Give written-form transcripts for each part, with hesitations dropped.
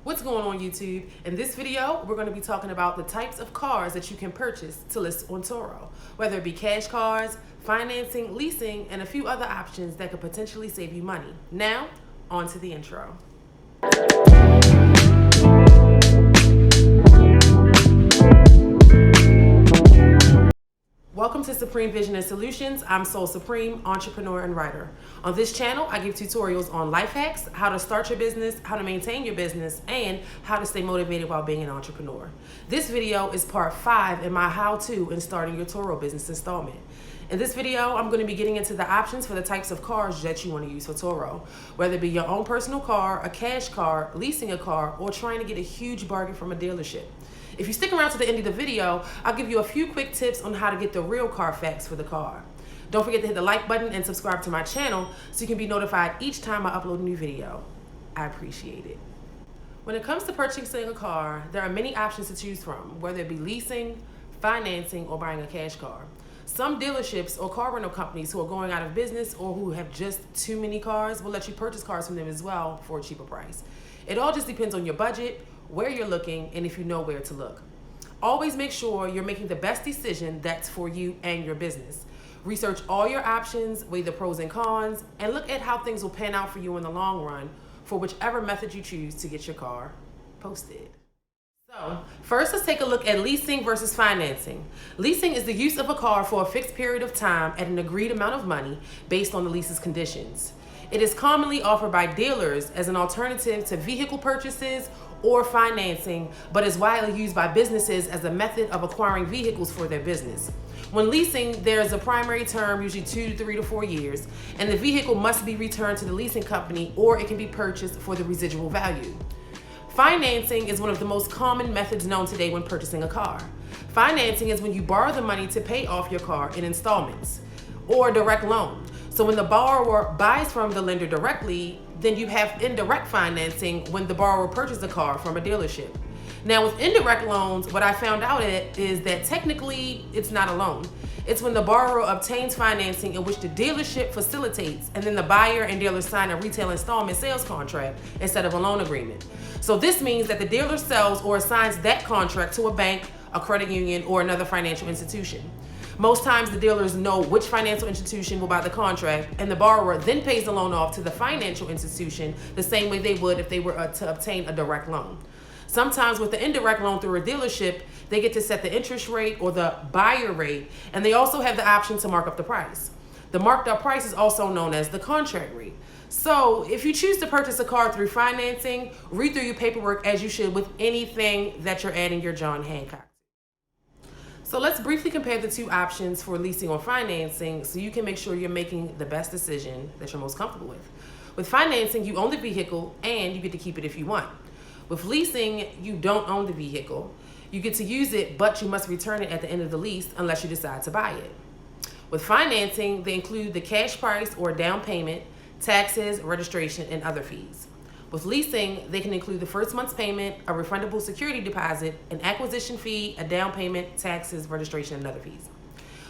What's going on YouTube? In this video, we're going to be talking about the types of cars that you can purchase to list on Turo, whether it be cash cars, financing, leasing, and a few other options that could potentially save you money. Now, on to the intro. Welcome to Supreme Vision and Solutions. I'm Soul Supreme, entrepreneur and writer. On this channel, I give tutorials on life hacks, how to start your business, how to maintain your business, and how to stay motivated while being an entrepreneur. This video is part 5 in my how-to in starting your Turo business installment. In this video, I'm going to be getting into the options for the types of cars that you want to use for Turo, whether it be your own personal car, a cash car, leasing a car, or trying to get a huge bargain from a dealership. If you stick around to the end of the video, I'll give you a few quick tips on how to get the real Carfax for the car. Don't forget to hit the like button and subscribe to my channel so you can be notified each time I upload a new video. I appreciate it. When it comes to purchasing a car, there are many options to choose from, whether it be leasing, financing, or buying a cash car. Some dealerships or car rental companies who are going out of business or who have just too many cars will let you purchase cars from them as well for a cheaper price. It all just depends on your budget, where you're looking, and if you know where to look. Always make sure you're making the best decision that's for you and your business. Research all your options, weigh the pros and cons, and look at how things will pan out for you in the long run for whichever method you choose to get your car posted. So, first let's take a look at leasing versus financing. Leasing is the use of a car for a fixed period of time at an agreed amount of money based on the lease's conditions. It is commonly offered by dealers as an alternative to vehicle purchases or financing, but is widely used by businesses as a method of acquiring vehicles for their business. When leasing, there is a primary term, usually 2 to 3 to 4 years, and the vehicle must be returned to the leasing company or it can be purchased for the residual value. Financing is one of the most common methods known today when purchasing a car. Financing is when you borrow the money to pay off your car in installments or a direct loan. So when the borrower buys from the lender directly, then you have indirect financing when the borrower purchases a car from a dealership. Now with indirect loans, what I found out is that technically it's not a loan. It's when the borrower obtains financing in which the dealership facilitates and then the buyer and dealer sign a retail installment sales contract instead of a loan agreement. So this means that the dealer sells or assigns that contract to a bank, a credit union, or another financial institution. Most times the dealers know which financial institution will buy the contract, and the borrower then pays the loan off to the financial institution the same way they would if they were to obtain a direct loan. Sometimes with the indirect loan through a dealership, they get to set the interest rate or the buyer rate, and they also have the option to mark up the price. The marked up price is also known as the contract rate. So if you choose to purchase a car through financing, read through your paperwork as you should with anything that you're adding your John Hancock. So let's briefly compare the two options for leasing or financing so you can make sure you're making the best decision that you're most comfortable with. With financing, you own the vehicle and you get to keep it if you want. With leasing, you don't own the vehicle. You get to use it, but you must return it at the end of the lease unless you decide to buy it. With financing, they include the cash price or down payment, taxes, registration, and other fees. With leasing, they can include the first month's payment, a refundable security deposit, an acquisition fee, a down payment, taxes, registration, and other fees.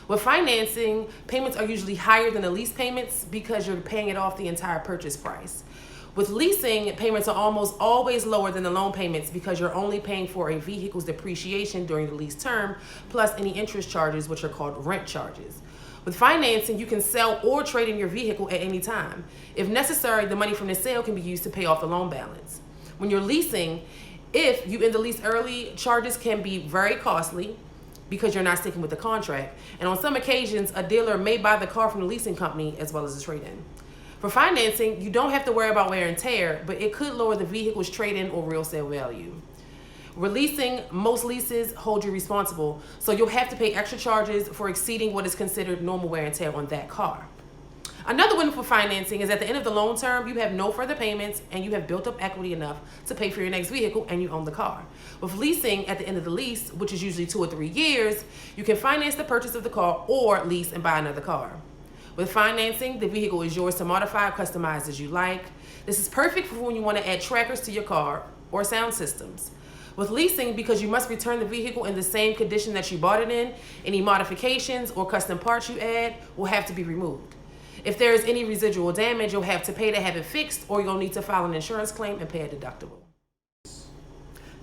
With financing, payments are usually higher than the lease payments because you're paying it off the entire purchase price. With leasing, payments are almost always lower than the loan payments because you're only paying for a vehicle's depreciation during the lease term, plus any interest charges, which are called rent charges. With financing, you can sell or trade in your vehicle at any time. If necessary, the money from the sale can be used to pay off the loan balance. When you're leasing, if you end the lease early, charges can be very costly because you're not sticking with the contract. And on some occasions, a dealer may buy the car from the leasing company as well as a trade-in. For financing, you don't have to worry about wear and tear, but it could lower the vehicle's trade-in or real sale value. Releasing, most leases hold you responsible, so you'll have to pay extra charges for exceeding what is considered normal wear and tear on that car. Another win for financing is at the end of the loan term, you have no further payments and you have built up equity enough to pay for your next vehicle and you own the car. With leasing, at the end of the lease, which is usually 2 or 3 years, you can finance the purchase of the car or lease and buy another car. With financing, the vehicle is yours to modify or customize as you like. This is perfect for when you want to add trackers to your car or sound systems. With leasing, because you must return the vehicle in the same condition that you bought it in, any modifications or custom parts you add will have to be removed. If there is any residual damage, you'll have to pay to have it fixed, or you'll need to file an insurance claim and pay a deductible.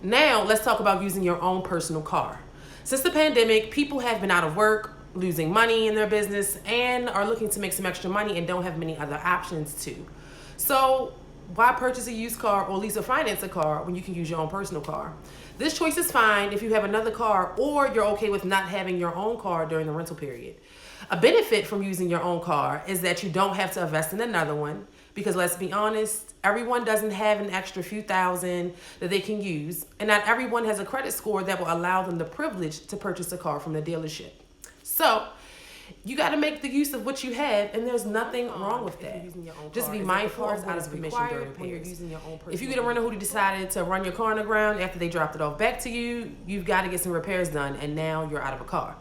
Now, let's talk about using your own personal car. Since the pandemic, people have been out of work, losing money in their business, and are looking to make some extra money and don't have many other options to. So, why purchase a used car or lease or finance a car when you can use your own personal car? This choice is fine if you have another car or you're okay with not having your own car during the rental period. A benefit from using your own car is that you don't have to invest in another one, because let's be honest, everyone doesn't have an extra few thousand that they can use, and not everyone has a credit score that will allow them the privilege to purchase a car from the dealership. So you got to make the use of what you have, and there's nothing wrong with that. Just be mindful of what is required when you're using your own personal. If you get a renter who decided to run your car on the ground after they dropped it off back to you, you've got to get some repairs done, and now you're out of a car.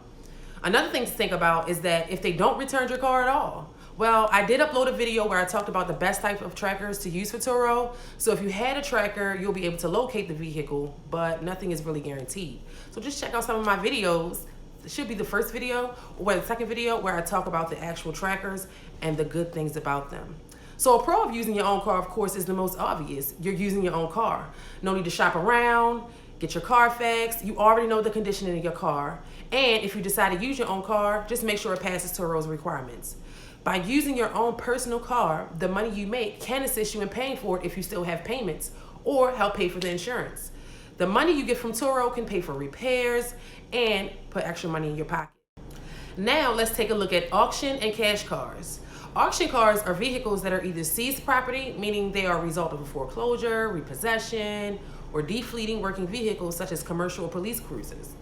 Another thing to think about is that if they don't return your car at all, well, I did upload a video where I talked about the best type of trackers to use for Turo. So if you had a tracker, you'll be able to locate the vehicle, but nothing is really guaranteed. So just check out some of my videos. It should be the first video or the second video where I talk about the actual trackers and the good things about them. So a pro of using your own car, of course, is the most obvious. You're using your own car. No need to shop around, get your Carfax. You already know the condition in your car. And if you decide to use your own car, just make sure it passes Turo's requirements. By using your own personal car, the money you make can assist you in paying for it if you still have payments, or help pay for the insurance. The money you get from Turo can pay for repairs and put extra money in your pocket. Now let's take a look at auction and cash cars. Auction cars are vehicles that are either seized property, meaning they are a result of a foreclosure, repossession, or defleeting working vehicles such as commercial or police cruisers.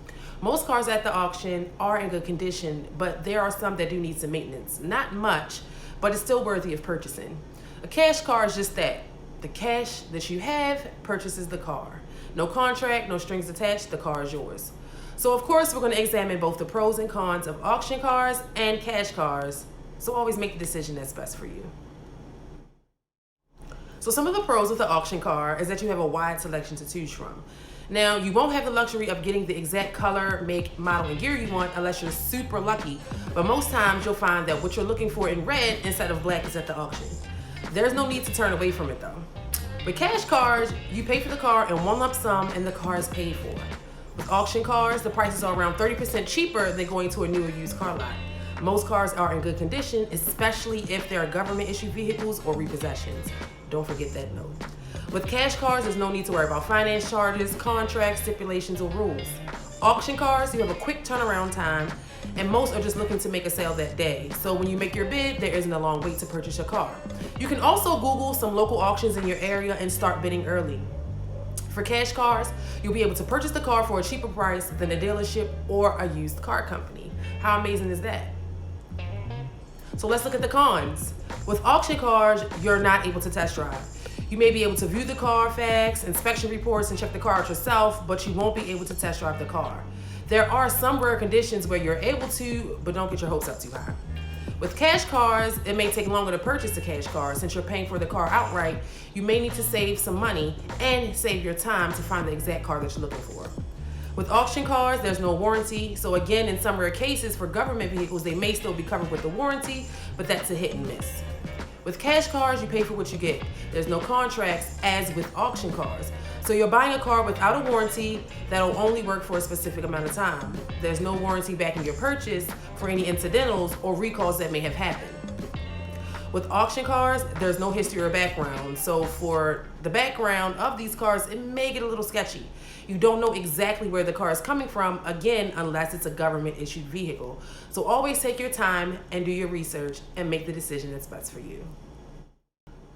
Most cars at the auction are in good condition, but there are some that do need some maintenance. Not much, but it's still worthy of purchasing. A cash car is just that. The cash that you have purchases the car. No contract, no strings attached, the car is yours. So of course, we're going to examine both the pros and cons of auction cars and cash cars. So always make the decision that's best for you. So some of the pros of the auction car is that you have a wide selection to choose from. Now, you won't have the luxury of getting the exact color, make, model, and gear you want unless you're super lucky, but most times you'll find that what you're looking for in red instead of black is at the auction. There's no need to turn away from it though. With cash cars, you pay for the car in one lump sum and the car is paid for. With auction cars, the prices are around 30% cheaper than going to a new or used car lot. Most cars are in good condition, especially if they are government-issued vehicles or repossessions. Don't forget that note. With cash cars, there's no need to worry about finance charges, contracts, stipulations, or rules. Auction cars, you have a quick turnaround time, and most are just looking to make a sale that day. So when you make your bid, there isn't a long wait to purchase your car. You can also Google some local auctions in your area and start bidding early. For cash cars, you'll be able to purchase the car for a cheaper price than a dealership or a used car company. How amazing is that? So let's look at the cons. With auction cars, you're not able to test drive. You may be able to view the Carfax, inspection reports, and check the car out yourself, but you won't be able to test drive the car. There are some rare conditions where you're able to, but don't get your hopes up too high. With cash cars, it may take longer to purchase a cash car. Since you're paying for the car outright, you may need to save some money and save your time to find the exact car that you're looking for. With auction cars, there's no warranty. So again, in some rare cases for government vehicles, they may still be covered with the warranty, but that's a hit and miss. With cash cars, you pay for what you get. There's no contracts as with auction cars. So you're buying a car without a warranty that'll only work for a specific amount of time. There's no warranty backing your purchase for any incidentals or recalls that may have happened. With auction cars, there's no history or background. So for the background of these cars, it may get a little sketchy. You don't know exactly where the car is coming from, again, unless it's a government-issued vehicle. So always take your time and do your research and make the decision that's best for you.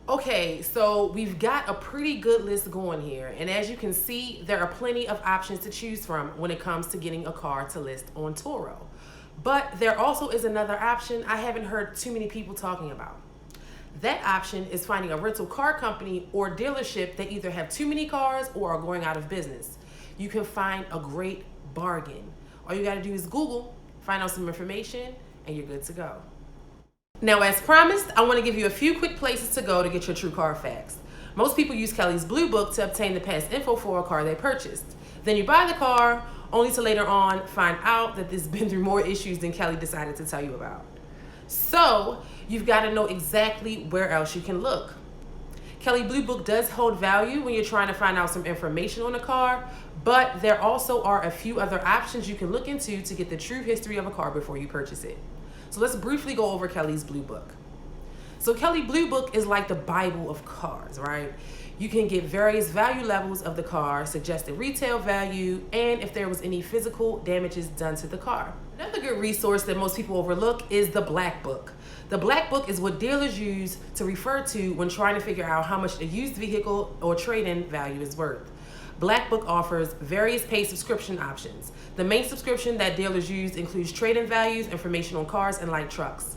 Okay, so we've got a pretty good list going here. And as you can see, there are plenty of options to choose from when it comes to getting a car to list on Turo. But there also is another option I haven't heard too many people talking about. That option is finding a rental car company or dealership that either have too many cars or are going out of business. You can find a great bargain. All you gotta do is Google, find out some information, and you're good to go. Now, as promised, I wanna give you a few quick places to go to get your true Carfax. Most people use Kelly's Blue Book to obtain the past info for a car they purchased. Then you buy the car, only to later on find out that this has been through more issues than Kelly decided to tell you about. So, you've gotta know exactly where else you can look. Kelley Blue Book does hold value when you're trying to find out some information on a car, but there also are a few other options you can look into to get the true history of a car before you purchase it. So let's briefly go over Kelley's Blue Book. So Kelley Blue Book is like the Bible of cars, right? You can get various value levels of the car, suggested retail value, and if there was any physical damages done to the car. Another good resource that most people overlook is the Black Book. The Black Book is what dealers use to refer to when trying to figure out how much a used vehicle or trade-in value is worth. Black Book offers various paid subscription options. The main subscription that dealers use includes trade-in values, information on cars, and light trucks.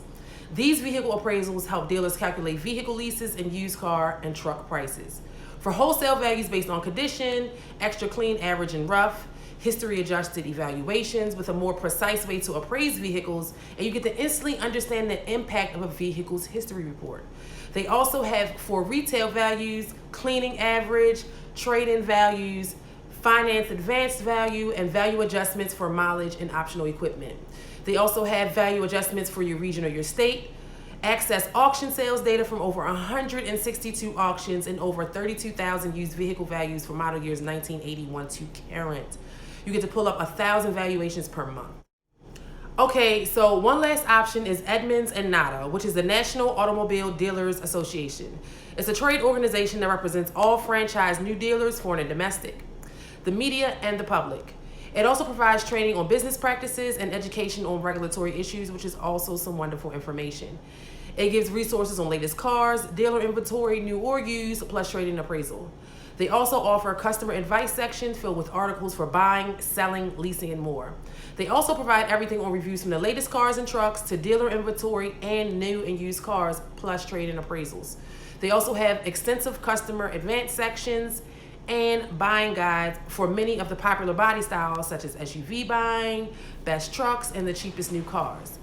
These vehicle appraisals help dealers calculate vehicle leases and used car and truck prices. For wholesale values based on condition, extra clean, average, and rough, history adjusted evaluations with a more precise way to appraise vehicles, and you get to instantly understand the impact of a vehicle's history report. They also have for retail values, cleaning average, trade-in values, finance advanced value, and value adjustments for mileage and optional equipment. They also have value adjustments for your region or your state. Access auction sales data from over 162 auctions and over 32,000 used vehicle values for model years 1981 to current. You get to pull up 1,000 valuations per month. Okay, so one last option is Edmunds and NADA, which is the National Automobile Dealers Association. It's a trade organization that represents all franchise new dealers, foreign and domestic, the media, and the public. It also provides training on business practices and education on regulatory issues, which is also some wonderful information. It gives resources on latest cars, dealer inventory, new or used, plus trading appraisal. They also offer a customer advice section filled with articles for buying, selling, leasing, and more. They also provide everything on reviews from the latest cars and trucks to dealer inventory and new and used cars, plus trade and appraisals. They also have extensive customer advance sections and buying guides for many of the popular body styles such as SUV buying, best trucks, and the cheapest new cars.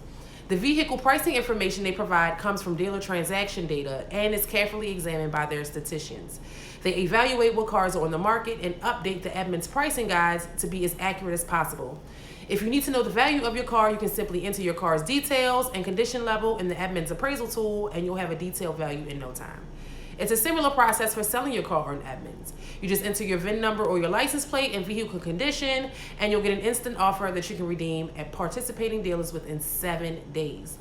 The vehicle pricing information they provide comes from dealer transaction data and is carefully examined by their statisticians. They evaluate what cars are on the market and update the Edmunds pricing guides to be as accurate as possible. If you need to know the value of your car, you can simply enter your car's details and condition level in the Edmunds appraisal tool, and you'll have a detailed value in no time. It's a similar process for selling your car on Edmunds. You just enter your VIN number or your license plate and vehicle condition, and you'll get an instant offer that you can redeem at participating dealers within 7 days.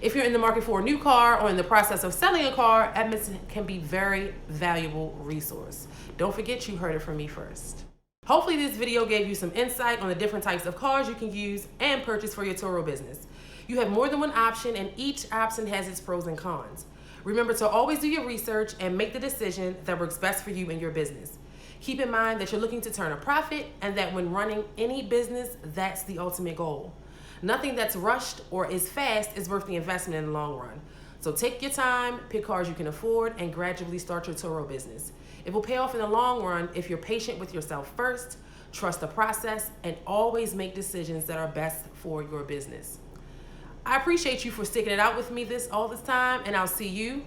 If you're in the market for a new car or in the process of selling a car, Edmunds can be a very valuable resource. Don't forget you heard it from me first. Hopefully this video gave you some insight on the different types of cars you can use and purchase for your Turo business. You have more than one option, and each option has its pros and cons. Remember to always do your research and make the decision that works best for you and your business. Keep in mind that you're looking to turn a profit and that when running any business, that's the ultimate goal. Nothing that's rushed or is fast is worth the investment in the long run. So take your time, pick cars you can afford, and gradually start your Turo business. It will pay off in the long run if you're patient with yourself first, trust the process, and always make decisions that are best for your business. I appreciate you for sticking it out with me all this time, and I'll see you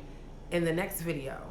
in the next video.